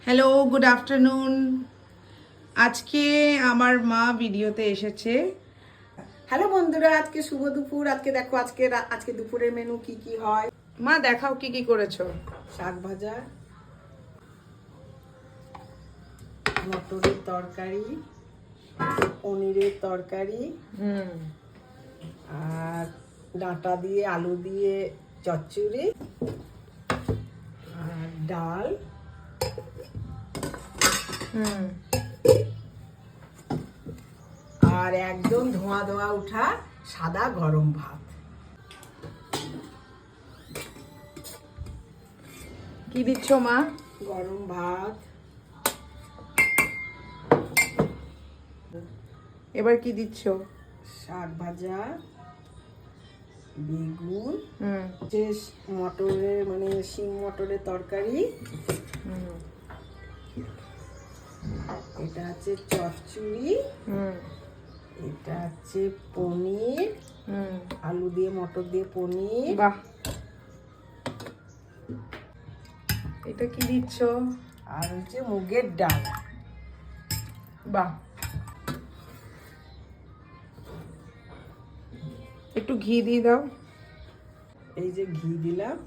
Hello, good afternoon. আজকে আমার মা ভিডিওতে এসেছে। হ্যালো বন্ধুরা, আজকে শুভ দুপুর। আজকে দেখো আজকে দুপুরের মেনু কি কি হয়। মা দেখাও কি কি করেছো। শাক ভাজা, মটরের তরকারি, পনিরের তরকারি, আর ডাঁটা দিয়ে আলু দিয়ে চচ্চড়ি, আর ডাল, আর একদম ধোঁয়া ধোঁয়া উঠা সাদা গরম ভাত। কি দিচ্ছ মা? গরম ভাত, এবার কি দিচ্ছ? শাক ভাজা, বেগুন, হুম যে মটরের মানে শিম মটরের তরকারি, এটা আছে চচ্চড়ি, এটা আছে পনির, আলু দিয়ে মটর দিয়ে পনির। বাহ, এটা কি দিচ্ছ? আর হচ্ছে মুগের ডাল। বাহ, একটু ঘি দিয়ে দাও। এই যে ঘি দিলাম।